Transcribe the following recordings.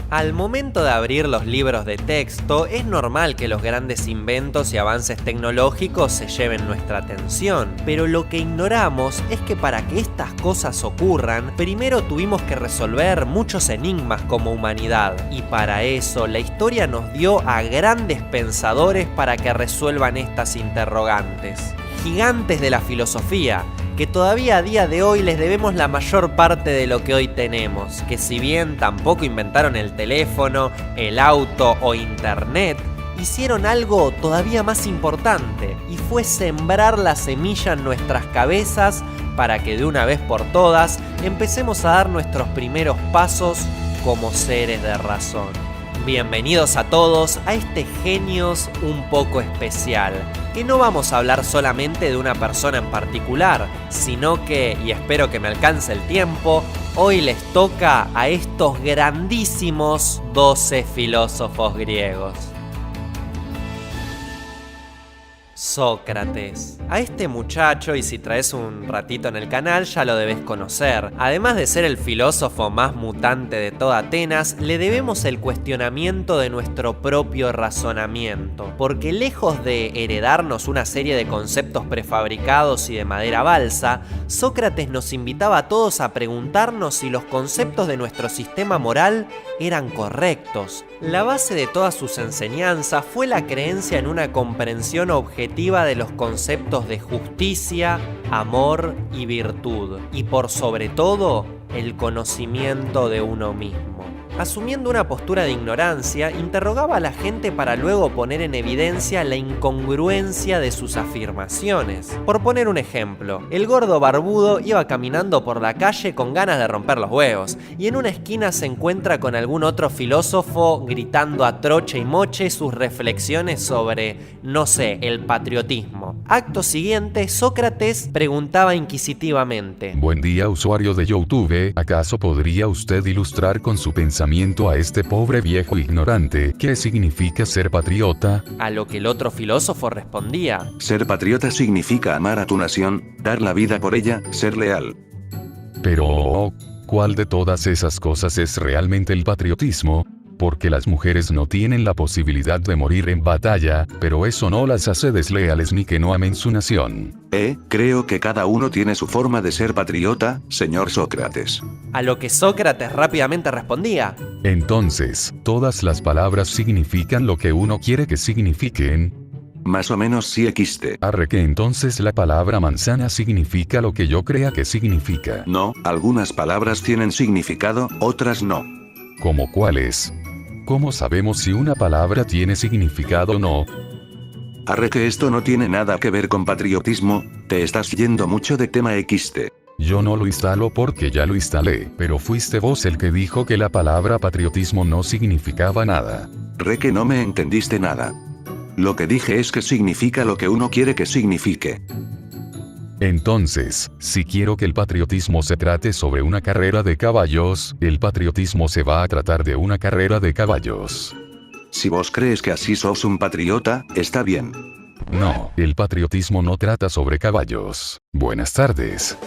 Al momento de abrir los libros de texto, es normal que los grandes inventos y avances tecnológicos se lleven nuestra atención, pero lo que ignoramos es que para que estas cosas ocurran, primero tuvimos que resolver muchos enigmas como humanidad, y para eso la historia nos dio a grandes pensadores para que resuelvan estas interrogantes. Gigantes de la filosofía, que todavía a día de hoy les debemos la mayor parte de lo que hoy tenemos, que si bien tampoco inventaron el teléfono, el auto o internet, hicieron algo todavía más importante, y fue sembrar la semilla en nuestras cabezas para que de una vez por todas empecemos a dar nuestros primeros pasos como seres de razón. Bienvenidos a todos a este Genios un poco especial, que no vamos a hablar solamente de una persona en particular, sino que, y espero que me alcance el tiempo, hoy les toca a estos grandísimos 12 filósofos griegos. Sócrates. A este muchacho, y si traes un ratito en el canal ya lo debes conocer. Además de ser el filósofo más mutante de toda Atenas, le debemos el cuestionamiento de nuestro propio razonamiento, porque lejos de heredarnos una serie de conceptos prefabricados y de madera balsa, Sócrates nos invitaba a todos a preguntarnos si los conceptos de nuestro sistema moral eran correctos. La base de todas sus enseñanzas fue la creencia en una comprensión objetiva de los conceptos de justicia, amor y virtud, y por sobre todo, el conocimiento de uno mismo. Asumiendo una postura de ignorancia, interrogaba a la gente para luego poner en evidencia la incongruencia de sus afirmaciones. Por poner un ejemplo, el gordo barbudo iba caminando por la calle con ganas de romper los huevos, y en una esquina se encuentra con algún otro filósofo gritando a troche y moche sus reflexiones sobre, no sé, el patriotismo. Acto siguiente, Sócrates preguntaba inquisitivamente: Buen día, usuario de YouTube, ¿acaso podría usted ilustrar con su pensamiento a este pobre viejo ignorante qué significa ser patriota? A lo que el otro filósofo respondía: Ser patriota significa amar a tu nación, dar la vida por ella, ser leal. Pero, ¿cuál de todas esas cosas es realmente el patriotismo? Porque las mujeres no tienen la posibilidad de morir en batalla, pero eso no las hace desleales ni que no amen su nación. Creo que cada uno tiene su forma de ser patriota, señor Sócrates. A lo que Sócrates rápidamente respondía: Entonces, ¿todas las palabras significan lo que uno quiere que signifiquen? Más o menos sí existe. Arre que entonces la palabra manzana significa lo que yo crea que significa. No, algunas palabras tienen significado, otras no. ¿Cómo cuáles? ¿Cómo sabemos si una palabra tiene significado o no? Arre que esto no tiene nada que ver con patriotismo, te estás yendo mucho de tema XT. Yo no lo instalo porque ya lo instalé, pero fuiste vos el que dijo que la palabra patriotismo no significaba nada. Re que no me entendiste nada. Lo que dije es que significa lo que uno quiere que signifique. Entonces, si quiero que el patriotismo se trate sobre una carrera de caballos, el patriotismo se va a tratar de una carrera de caballos. Si vos crees que así sos un patriota, está bien. No, el patriotismo no trata sobre caballos. Buenas tardes.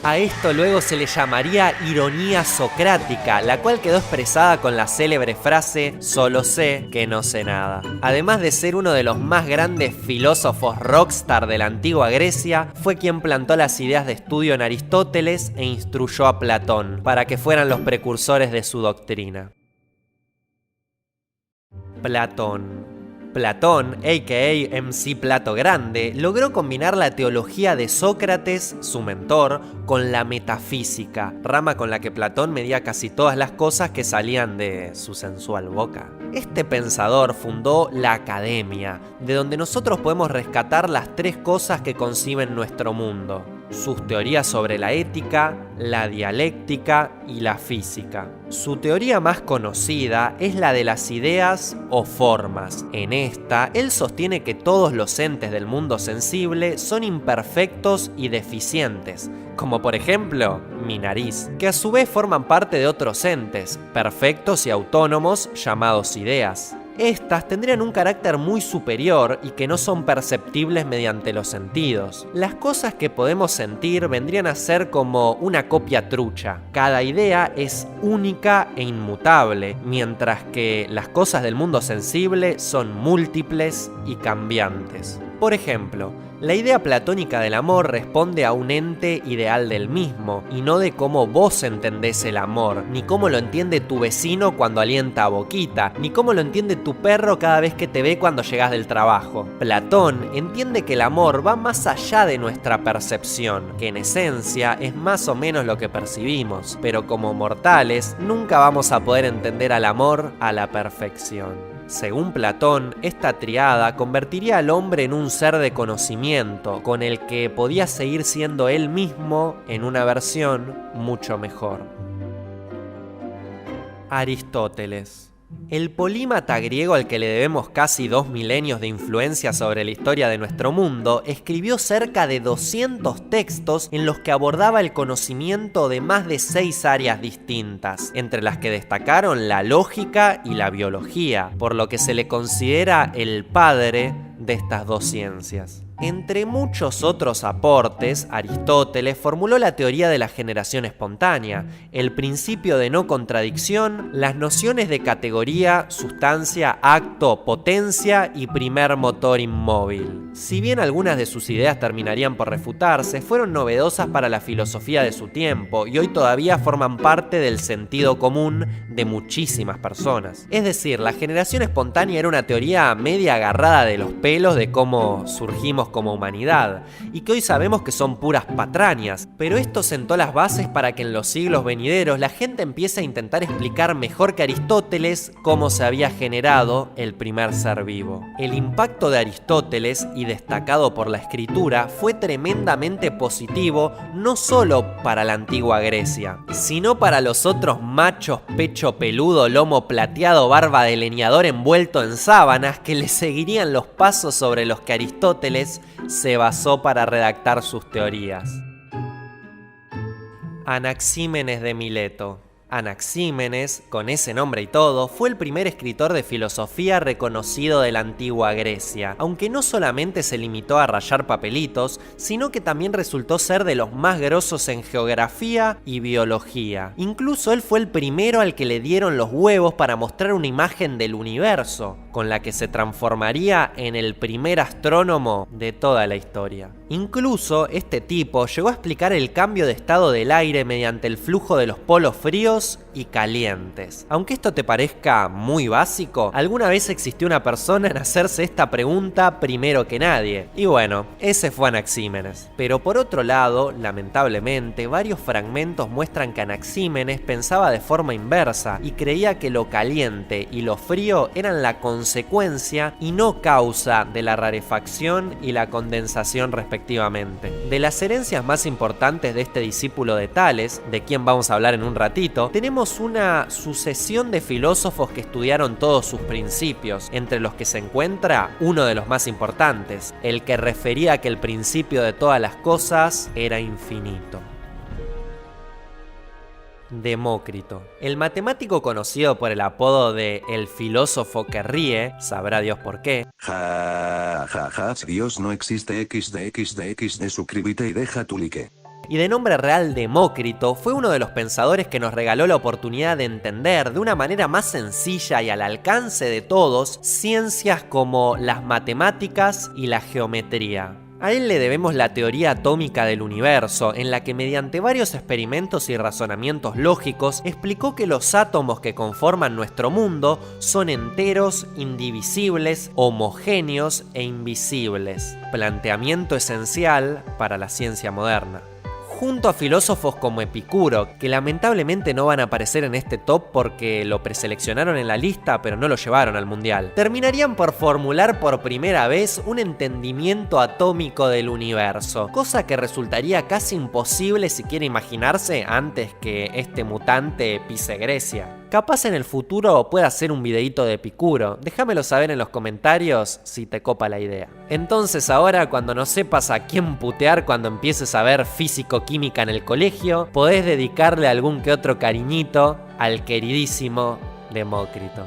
A esto luego se le llamaría ironía socrática, la cual quedó expresada con la célebre frase «solo sé que no sé nada». Además de ser uno de los más grandes filósofos rockstar de la antigua Grecia, fue quien plantó las ideas de estudio en Aristóteles e instruyó a Platón, para que fueran los precursores de su doctrina. Platón, a.k.a. MC Plato Grande, logró combinar la teología de Sócrates, su mentor, con la metafísica, rama con la que Platón medía casi todas las cosas que salían de su sensual boca. Este pensador fundó la Academia, de donde nosotros podemos rescatar las tres cosas que conciben nuestro mundo: sus teorías sobre la ética, la dialéctica y la física. Su teoría más conocida es la de las ideas o formas. En esta, él sostiene que todos los entes del mundo sensible son imperfectos y deficientes, como por ejemplo, mi nariz, que a su vez forman parte de otros entes, perfectos y autónomos llamados ideas. Estas tendrían un carácter muy superior y que no son perceptibles mediante los sentidos. Las cosas que podemos sentir vendrían a ser como una copia trucha. Cada idea es única e inmutable, mientras que las cosas del mundo sensible son múltiples y cambiantes. Por ejemplo, la idea platónica del amor responde a un ente ideal del mismo, y no de cómo vos entendés el amor, ni cómo lo entiende tu vecino cuando alienta a Boquita, ni cómo lo entiende tu perro cada vez que te ve cuando llegás del trabajo. Platón entiende que el amor va más allá de nuestra percepción, que en esencia es más o menos lo que percibimos, pero como mortales nunca vamos a poder entender al amor a la perfección. Según Platón, esta triada convertiría al hombre en un ser de conocimiento, con el que podía seguir siendo él mismo en una versión mucho mejor. Aristóteles. El polímata griego al que le debemos casi 2 milenios de influencia sobre la historia de nuestro mundo, escribió cerca de 200 textos en los que abordaba el conocimiento de más de 6 áreas distintas, entre las que destacaron la lógica y la biología, por lo que se le considera el padre de estas dos ciencias. Entre muchos otros aportes, Aristóteles formuló la teoría de la generación espontánea, el principio de no contradicción, las nociones de categoría, sustancia, acto, potencia y primer motor inmóvil. Si bien algunas de sus ideas terminarían por refutarse, fueron novedosas para la filosofía de su tiempo y hoy todavía forman parte del sentido común de muchísimas personas. Es decir, la generación espontánea era una teoría media agarrada de los pelos de cómo surgimos como humanidad, y que hoy sabemos que son puras patrañas, pero esto sentó las bases para que en los siglos venideros la gente empiece a intentar explicar mejor que Aristóteles cómo se había generado el primer ser vivo. El impacto de Aristóteles, y destacado por la escritura, fue tremendamente positivo no solo para la antigua Grecia, sino para los otros machos pecho peludo, lomo plateado, barba de leñador envuelto en sábanas que le seguirían los pasos sobre los que Aristóteles se basó para redactar sus teorías. Anaxímenes de Mileto. Anaxímenes, con ese nombre y todo, fue el primer escritor de filosofía reconocido de la antigua Grecia, aunque no solamente se limitó a rayar papelitos, sino que también resultó ser de los más grosos en geografía y biología. Incluso él fue el primero al que le dieron los huevos para mostrar una imagen del universo, con la que se transformaría en el primer astrónomo de toda la historia. Incluso este tipo llegó a explicar el cambio de estado del aire mediante el flujo de los polos fríos y calientes. Aunque esto te parezca muy básico, alguna vez existió una persona en hacerse esta pregunta primero que nadie. Y bueno, ese fue Anaxímenes. Pero por otro lado, lamentablemente, varios fragmentos muestran que Anaxímenes pensaba de forma inversa y creía que lo caliente y lo frío eran la consecuencia y no causa de la rarefacción y la condensación respectivamente. De las herencias más importantes de este discípulo de Tales, de quien vamos a hablar en un ratito, tenemos una sucesión de filósofos que estudiaron todos sus principios, entre los que se encuentra uno de los más importantes, el que refería que el principio de todas las cosas era infinito. Demócrito. El matemático conocido por el apodo de el filósofo que ríe, sabrá Dios por qué. Ja, ja, ja, si Dios no existe xd, suscríbete y deja tu like. Y de nombre real Demócrito, fue uno de los pensadores que nos regaló la oportunidad de entender de una manera más sencilla y al alcance de todos ciencias como las matemáticas y la geometría. A él le debemos la teoría atómica del universo, en la que mediante varios experimentos y razonamientos lógicos explicó que los átomos que conforman nuestro mundo son enteros, indivisibles, homogéneos e invisibles. Planteamiento esencial para la ciencia moderna. Junto a filósofos como Epicuro, que lamentablemente no van a aparecer en este top porque lo preseleccionaron en la lista pero no lo llevaron al mundial, terminarían por formular por primera vez un entendimiento atómico del universo, cosa que resultaría casi imposible siquiera imaginarse antes que este mutante pise Grecia. Capaz en el futuro pueda hacer un videíto de Epicuro, déjamelo saber en los comentarios si te copa la idea. Entonces ahora, cuando no sepas a quién putear cuando empieces a ver físico-química en el colegio, podés dedicarle algún que otro cariñito al queridísimo Demócrito.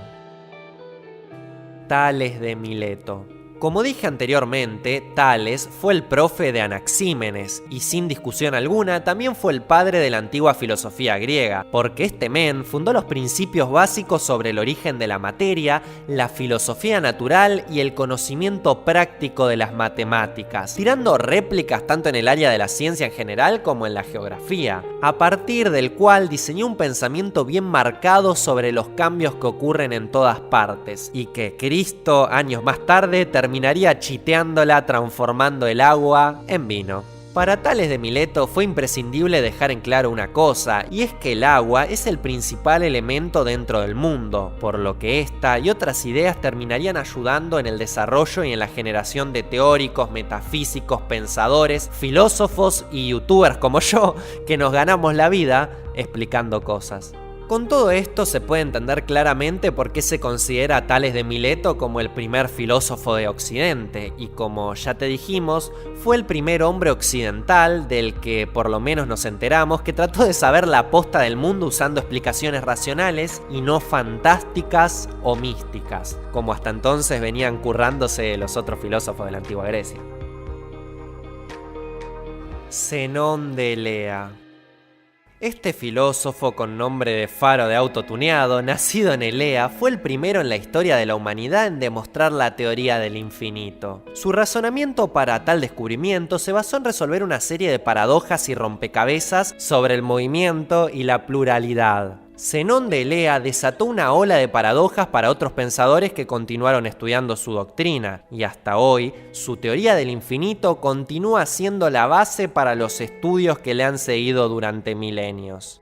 Tales de Mileto. Como dije anteriormente, Tales fue el profe de Anaxímenes y sin discusión alguna también fue el padre de la antigua filosofía griega, porque este men fundó los principios básicos sobre el origen de la materia, la filosofía natural y el conocimiento práctico de las matemáticas, tirando réplicas tanto en el área de la ciencia en general como en la geografía, a partir del cual diseñó un pensamiento bien marcado sobre los cambios que ocurren en todas partes, y que Cristo, años más tarde, terminaría chiteándola transformando el agua en vino. Para Tales de Mileto fue imprescindible dejar en claro una cosa, y es que el agua es el principal elemento dentro del mundo, por lo que esta y otras ideas terminarían ayudando en el desarrollo y en la generación de teóricos, metafísicos, pensadores, filósofos y youtubers como yo, que nos ganamos la vida explicando cosas. Con todo esto se puede entender claramente por qué se considera a Tales de Mileto como el primer filósofo de Occidente, y como ya te dijimos, fue el primer hombre occidental del que por lo menos nos enteramos que trató de saber la posta del mundo usando explicaciones racionales y no fantásticas o místicas, como hasta entonces venían currándose los otros filósofos de la antigua Grecia. Zenón de Elea. Este filósofo con nombre de faro de auto tuneado, nacido en Elea, fue el primero en la historia de la humanidad en demostrar la teoría del infinito. Su razonamiento para tal descubrimiento se basó en resolver una serie de paradojas y rompecabezas sobre el movimiento y la pluralidad. Zenón de Elea desató una ola de paradojas para otros pensadores que continuaron estudiando su doctrina, y hasta hoy su teoría del infinito continúa siendo la base para los estudios que le han seguido durante milenios.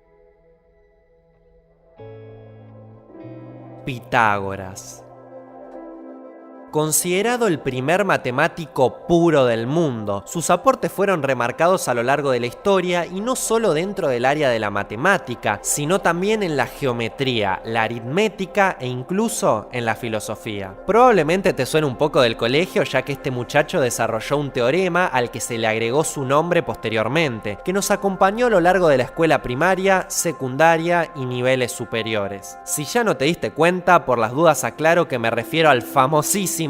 Pitágoras. Considerado el primer matemático puro del mundo, sus aportes fueron remarcados a lo largo de la historia y no solo dentro del área de la matemática, sino también en la geometría, la aritmética e incluso en la filosofía. Probablemente te suene un poco del colegio, ya que este muchacho desarrolló un teorema al que se le agregó su nombre posteriormente, que nos acompañó a lo largo de la escuela primaria, secundaria y niveles superiores. Si ya no te diste cuenta, por las dudas aclaro que me refiero al famosísimo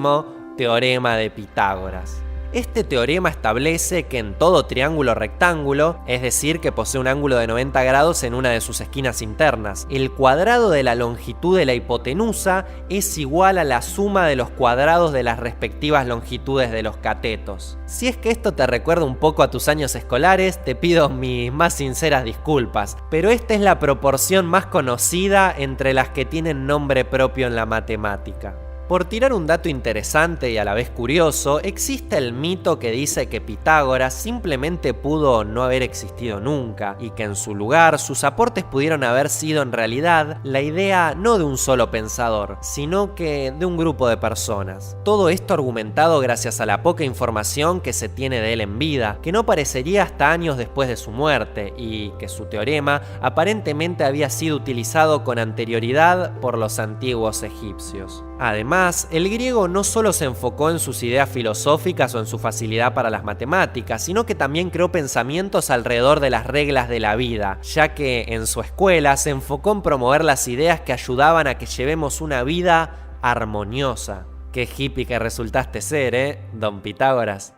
teorema de Pitágoras. Este teorema establece que en todo triángulo rectángulo, es decir, que posee un ángulo de 90 grados en una de sus esquinas internas, el cuadrado de la longitud de la hipotenusa es igual a la suma de los cuadrados de las respectivas longitudes de los catetos. Si es que esto te recuerda un poco a tus años escolares, te pido mis más sinceras disculpas, pero esta es la proporción más conocida entre las que tienen nombre propio en la matemática. Por tirar un dato interesante y a la vez curioso, existe el mito que dice que Pitágoras simplemente pudo no haber existido nunca, y que en su lugar sus aportes pudieron haber sido en realidad la idea no de un solo pensador, sino que de un grupo de personas. Todo esto argumentado gracias a la poca información que se tiene de él en vida, que no aparecería hasta años después de su muerte, y que su teorema aparentemente había sido utilizado con anterioridad por los antiguos egipcios. Además, el griego no solo se enfocó en sus ideas filosóficas o en su facilidad para las matemáticas, sino que también creó pensamientos alrededor de las reglas de la vida, ya que en su escuela se enfocó en promover las ideas que ayudaban a que llevemos una vida armoniosa. Qué hippie que resultaste ser, don Pitágoras.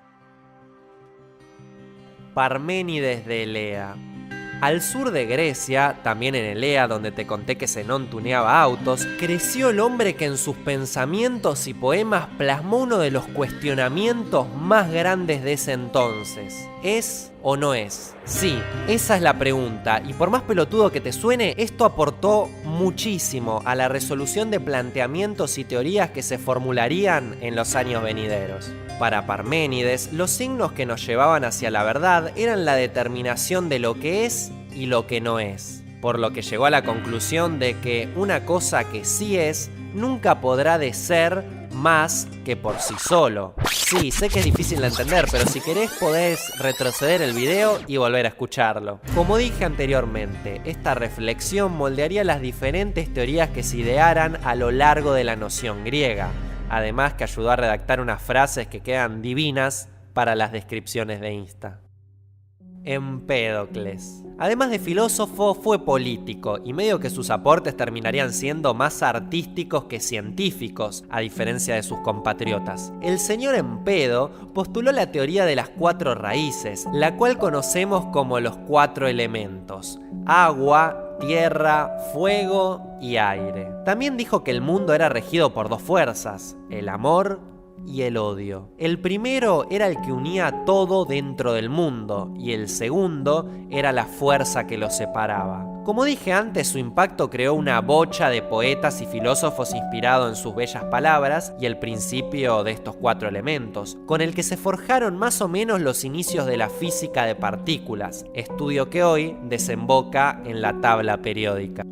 Parménides de Elea. Al sur de Grecia, también en Elea, donde te conté que Zenón tuneaba autos, creció el hombre que en sus pensamientos y poemas plasmó uno de los cuestionamientos más grandes de ese entonces. ¿Es o no es? Sí, esa es la pregunta, y por más pelotudo que te suene, esto aportó muchísimo a la resolución de planteamientos y teorías que se formularían en los años venideros. Para Parménides, los signos que nos llevaban hacia la verdad eran la determinación de lo que es y lo que no es, por lo que llegó a la conclusión de que una cosa que sí es, nunca podrá de ser más que por sí solo. Sí, sé que es difícil de entender, pero si querés podés retroceder el video y volver a escucharlo. Como dije anteriormente, esta reflexión moldearía las diferentes teorías que se idearan a lo largo de la noción griega. Además que ayudó a redactar unas frases que quedan divinas para las descripciones de Insta. Empédocles. Además de filósofo, fue político y medio que sus aportes terminarían siendo más artísticos que científicos, a diferencia de sus compatriotas. El señor Empedo postuló la teoría de las 4 raíces, la cual conocemos como los 4 elementos: agua, tierra, fuego y aire. También dijo que el mundo era regido por 2 fuerzas: el amor y el odio. El primero era el que unía todo dentro del mundo y el segundo era la fuerza que lo separaba. Como dije antes, su impacto creó una bocha de poetas y filósofos inspirado en sus bellas palabras y el principio de estos 4 elementos, con el que se forjaron más o menos los inicios de la física de partículas, estudio que hoy desemboca en la tabla periódica.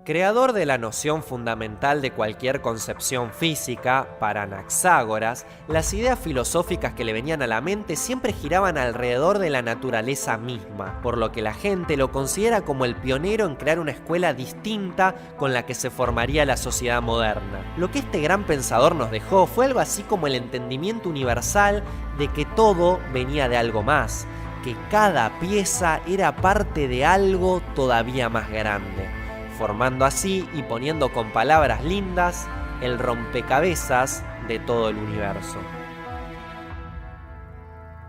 Creador de la noción fundamental de cualquier concepción física, para Anaxágoras, las ideas filosóficas que le venían a la mente siempre giraban alrededor de la naturaleza misma, por lo que la gente lo considera como el pionero en crear una escuela distinta con la que se formaría la sociedad moderna. Lo que este gran pensador nos dejó fue algo así como el entendimiento universal de que todo venía de algo más, que cada pieza era parte de algo todavía más grande, formando así y poniendo con palabras lindas el rompecabezas de todo el universo.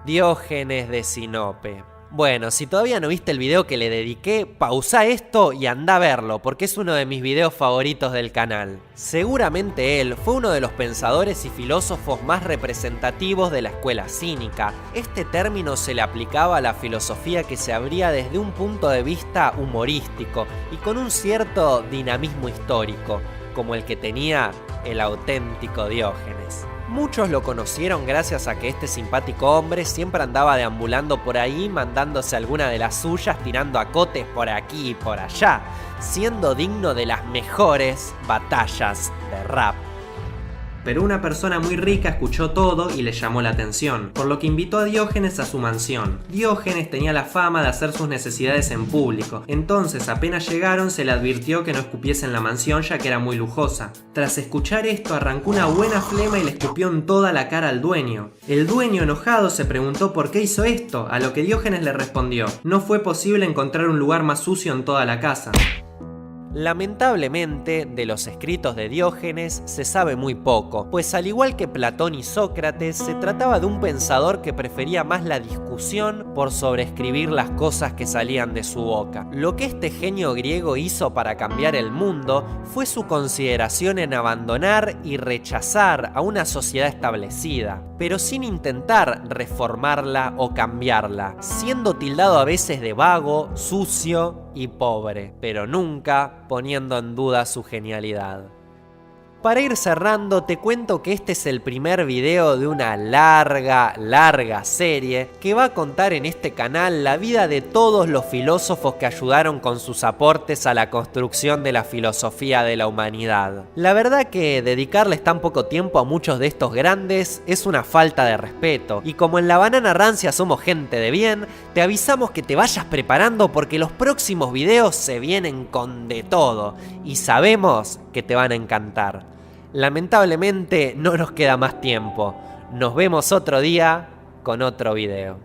Diógenes de Sinope. Bueno, si todavía no viste el video que le dediqué, pausa esto y anda a verlo, porque es uno de mis videos favoritos del canal. Seguramente él fue uno de los pensadores y filósofos más representativos de la escuela cínica. Este término se le aplicaba a la filosofía que se abría desde un punto de vista humorístico y con un cierto dinamismo histórico, como el que tenía el auténtico Diógenes. Muchos lo conocieron gracias a que este simpático hombre siempre andaba deambulando por ahí mandándose alguna de las suyas, tirando acotes por aquí y por allá, siendo digno de las mejores batallas de rap. Pero una persona muy rica escuchó todo y le llamó la atención, por lo que invitó a Diógenes a su mansión. Diógenes tenía la fama de hacer sus necesidades en público, entonces apenas llegaron se le advirtió que no escupiese en la mansión ya que era muy lujosa. Tras escuchar esto arrancó una buena flema y le escupió en toda la cara al dueño. El dueño enojado se preguntó por qué hizo esto, a lo que Diógenes le respondió: no fue posible encontrar un lugar más sucio en toda la casa. Lamentablemente, de los escritos de Diógenes se sabe muy poco, pues al igual que Platón y Sócrates, se trataba de un pensador que prefería más la discusión por sobreescribir las cosas que salían de su boca. Lo que este genio griego hizo para cambiar el mundo fue su consideración en abandonar y rechazar a una sociedad establecida, pero sin intentar reformarla o cambiarla, siendo tildado a veces de vago, sucio y pobre, pero nunca poniendo en duda su genialidad. Para ir cerrando, te cuento que este es el primer video de una larga serie que va a contar en este canal la vida de todos los filósofos que ayudaron con sus aportes a la construcción de la filosofía de la humanidad. La verdad que dedicarles tan poco tiempo a muchos de estos grandes es una falta de respeto, y como en La Banana Rancia somos gente de bien, te avisamos que te vayas preparando porque los próximos videos se vienen con de todo, y sabemos que te van a encantar. Lamentablemente no nos queda más tiempo. Nos vemos otro día con otro video.